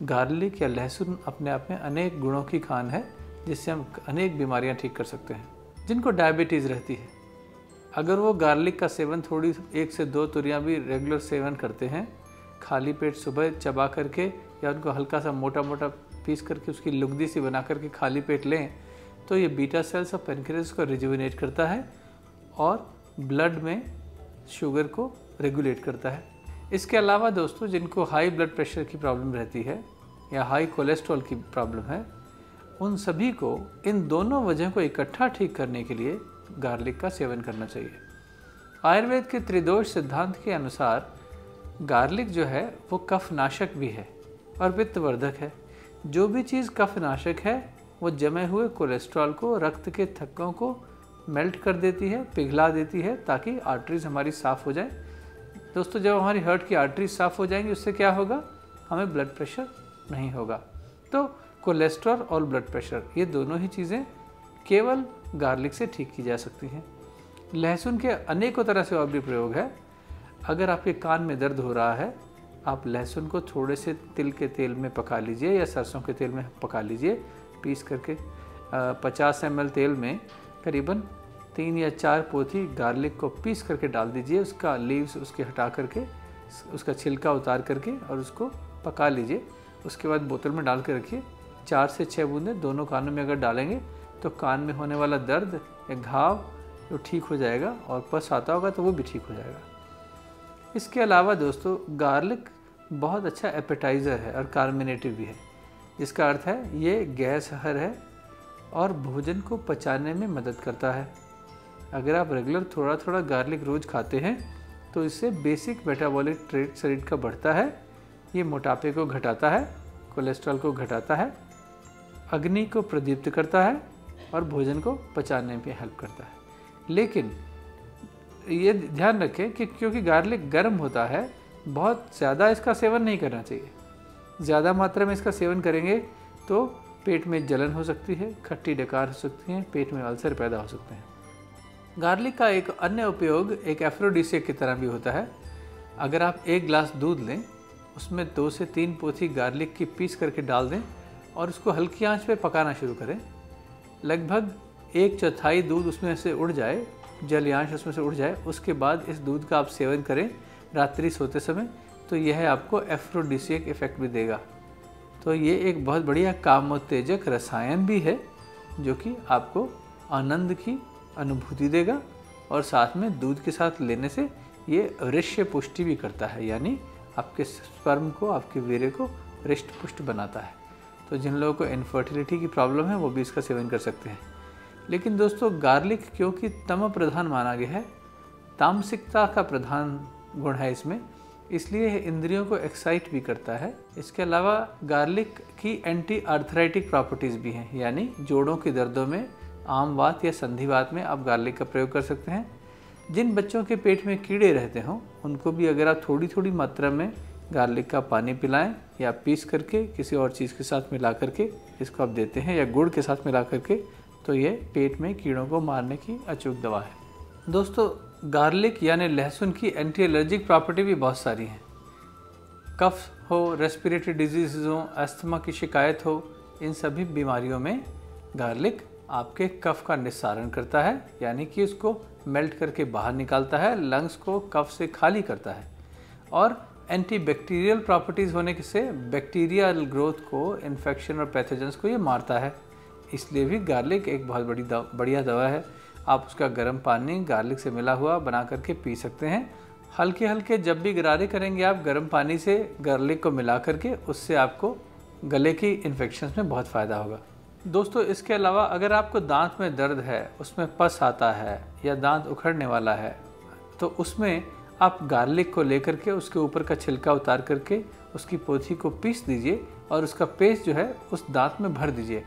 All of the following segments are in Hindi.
गार्लिक या लहसुन अपने आप में अनेक गुणों की खान है, जिससे हम अनेक बीमारियां ठीक कर सकते हैं। जिनको डायबिटीज़ रहती है, अगर वो गार्लिक का सेवन थोड़ी 1 से 2 तुरियां भी रेगुलर सेवन करते हैं, खाली पेट सुबह चबा करके या उनको हल्का सा मोटा मोटा पीस करके उसकी लुगदी सी बना करके खाली पेट लें, तो ये बीटा सेल्स और पेनक्रियास को रिजुविनेट करता है और ब्लड में शुगर को रेगुलेट करता है। इसके अलावा दोस्तों, जिनको हाई ब्लड प्रेशर की प्रॉब्लम रहती है या हाई कोलेस्ट्रॉल की प्रॉब्लम है, उन सभी को इन दोनों वजह को इकट्ठा ठीक करने के लिए गार्लिक का सेवन करना चाहिए। आयुर्वेद के त्रिदोष सिद्धांत के अनुसार गार्लिक जो है वो कफनाशक भी है और पित्तवर्धक है। जो भी चीज़ कफनाशक है वो जमे हुए कोलेस्ट्रॉल को, रक्त के थक्कों को मेल्ट कर देती है, पिघला देती है, ताकि आर्टरीज हमारी साफ़ हो जाए। दोस्तों, जब हमारी हार्ट की आर्टरीज साफ़ हो जाएंगी, उससे क्या होगा, हमें ब्लड प्रेशर नहीं होगा। तो कोलेस्ट्रॉल और ब्लड प्रेशर, ये दोनों ही चीज़ें केवल गार्लिक से ठीक की जा सकती हैं। लहसुन के अनेकों तरह से और भी प्रयोग है। अगर आपके कान में दर्द हो रहा है, आप लहसुन को थोड़े से तिल के तेल में पका लीजिए या सरसों के तेल में पका लीजिए, पीस करके 50 ml तेल में करीबन 3 या 4 पोथी गार्लिक को पीस करके डाल दीजिए। उसका लीव्स उसके हटा करके, उसका छिलका उतार करके और उसको पका लीजिए। उसके बाद बोतल में डाल के रखिए। 4 से 6 बूंदें दोनों कानों में अगर डालेंगे तो कान में होने वाला दर्द या घाव तो ठीक हो जाएगा, और पस आता होगा तो वो भी ठीक हो जाएगा। इसके अलावा दोस्तों, गार्लिक बहुत अच्छा एपेटाइज़र है और कार्मिनेटिव भी है, जिसका अर्थ है ये गैस हर है और भोजन को पचाने में मदद करता है। अगर आप रेगुलर थोड़ा थोड़ा गार्लिक रोज़ खाते हैं तो इससे बेसिक मेटाबॉलिक ट्रेट शरीर का बढ़ता है। ये मोटापे को घटाता है, कोलेस्ट्रॉल को घटाता है, अग्नि को प्रदीप्त करता है और भोजन को पचाने में हेल्प करता है। लेकिन ये ध्यान रखें कि क्योंकि गार्लिक गर्म होता है, बहुत ज़्यादा इसका सेवन नहीं करना चाहिए। ज़्यादा मात्रा में इसका सेवन करेंगे तो पेट में जलन हो सकती है, खट्टी डकार हो सकती है, पेट में अल्सर पैदा हो सकते हैं। गार्लिक का एक अन्य उपयोग एक एफ्रोडिसियक की तरह भी होता है। अगर आप 1 गिलास दूध लें, उसमें 2 से 3 पोथी गार्लिक की पीस करके डाल दें और उसको हल्की आंच पे पकाना शुरू करें। लगभग 1/4 दूध उसमें से उड़ जाए, जलीयांश उसमें से उड़ जाए, उसके बाद इस दूध का आप सेवन करें रात्रि सोते समय, तो यह आपको एफ्रोडिसियक इफेक्ट भी देगा। तो ये एक बहुत बढ़िया कामोत्तेजक रसायन भी है, जो कि आपको आनंद की अनुभूति देगा और साथ में दूध के साथ लेने से ये वृष्य पुष्टि भी करता है, यानी आपके स्पर्म को, आपके वीर्य को हृष्ट पुष्ट बनाता है। तो जिन लोगों को इनफर्टिलिटी की प्रॉब्लम है वो भी इसका सेवन कर सकते हैं। लेकिन दोस्तों, गार्लिक क्योंकि तम प्रधान माना गया है, तामसिकता का प्रधान गुण है इसमें, इसलिए यह इंद्रियों को एक्साइट भी करता है। इसके अलावा गार्लिक की एंटी आर्थराइटिक प्रॉपर्टीज़ भी हैं, यानी जोड़ों के दर्दों में, आमवात या संधिवात में आप गार्लिक का प्रयोग कर सकते हैं। जिन बच्चों के पेट में कीड़े रहते हों, उनको भी अगर आप थोड़ी थोड़ी मात्रा में गार्लिक का पानी पिलाएं या पीस करके किसी और चीज़ के साथ मिला करके इसको आप देते हैं, या गुड़ के साथ मिला करके, तो ये पेट में कीड़ों को मारने की अचूक दवा है। दोस्तों, गार्लिक यानी लहसुन की एंटी एलर्जिक प्रॉपर्टी भी बहुत सारी हैं। कफ हो, रेस्पिरेटरी डिजीज़ हो, अस्थमा की शिकायत हो, इन सभी बीमारियों में गार्लिक आपके कफ का निस्सारण करता है, यानी कि उसको मेल्ट करके बाहर निकालता है, लंग्स को कफ से खाली करता है। और एंटीबैक्टीरियल प्रॉपर्टीज़ होने से बैक्टीरियल ग्रोथ को, इन्फेक्शन और पैथोजेंस को ये मारता है। इसलिए भी गार्लिक एक बहुत बढ़िया दवा है। आप उसका गर्म पानी गार्लिक से मिला हुआ बना करके पी सकते हैं। हल्के हल्के जब भी गरारे करेंगे आप गर्म पानी से गार्लिक को मिला करके, उससे आपको गले की इन्फेक्शन में बहुत फ़ायदा होगा। दोस्तों, इसके अलावा अगर आपको दांत में दर्द है, उसमें पस आता है या दांत उखड़ने वाला है, तो उसमें आप गार्लिक को लेकर के उसके ऊपर का छिलका उतार करके उसकी पोथी को पीस दीजिए और उसका पेस्ट जो है उस दांत में भर दीजिए।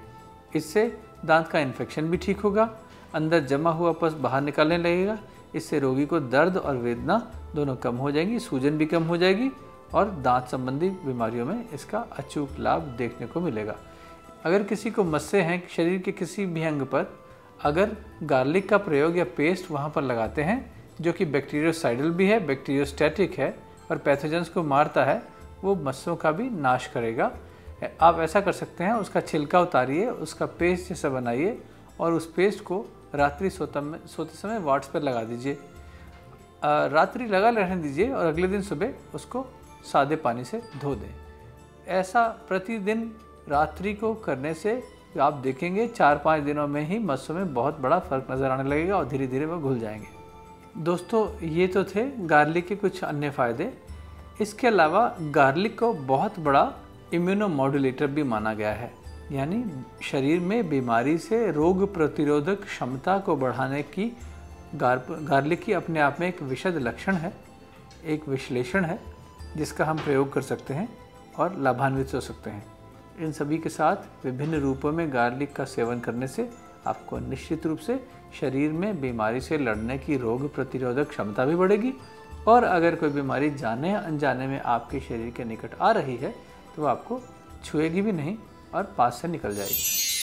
इससे दांत का इन्फेक्शन भी ठीक होगा, अंदर जमा हुआ पस बाहर निकलने लगेगा। इससे रोगी को दर्द और वेदना दोनों कम हो जाएंगी, सूजन भी कम हो जाएगी और दांत संबंधी बीमारियों में इसका अचूक लाभ देखने को मिलेगा। अगर किसी को मस्से हैं शरीर के किसी भी अंग पर, अगर गार्लिक का प्रयोग या पेस्ट वहाँ पर लगाते हैं, जो कि बैक्टीरियोसाइडल भी है, बैक्टीरियोस्टैटिक है और पैथोजेंस को मारता है, वो मस्सों का भी नाश करेगा। आप ऐसा कर सकते हैं, उसका छिलका उतारिए, उसका पेस्ट जैसा बनाइए और उस पेस्ट को रात्रि सोते समय वाट्स पर लगा दीजिए। रात्रि लगा रहने दीजिए और अगले दिन सुबह उसको सादे पानी से धो दें। ऐसा प्रतिदिन रात्रि को करने से आप देखेंगे 4-5 दिनों में ही मस्सों में बहुत बड़ा फ़र्क नज़र आने लगेगा और धीरे धीरे वो घुल जाएंगे। दोस्तों, ये तो थे गार्लिक के कुछ अन्य फ़ायदे। इसके अलावा गार्लिक को बहुत बड़ा इम्यूनोमॉड्यूलेटर भी माना गया है, यानी शरीर में बीमारी से रोग प्रतिरोधक क्षमता को बढ़ाने की गार्लिक की अपने आप में एक विशद लक्षण है, एक विश्लेषण है जिसका हम प्रयोग कर सकते हैं और लाभान्वित हो सकते हैं। इन सभी के साथ विभिन्न रूपों में गार्लिक का सेवन करने से आपको निश्चित रूप से शरीर में बीमारी से लड़ने की रोग प्रतिरोधक क्षमता भी बढ़ेगी और अगर कोई बीमारी जाने या अनजाने में आपके शरीर के निकट आ रही है तो वो आपको छुएगी भी नहीं और पास से निकल जाएगी।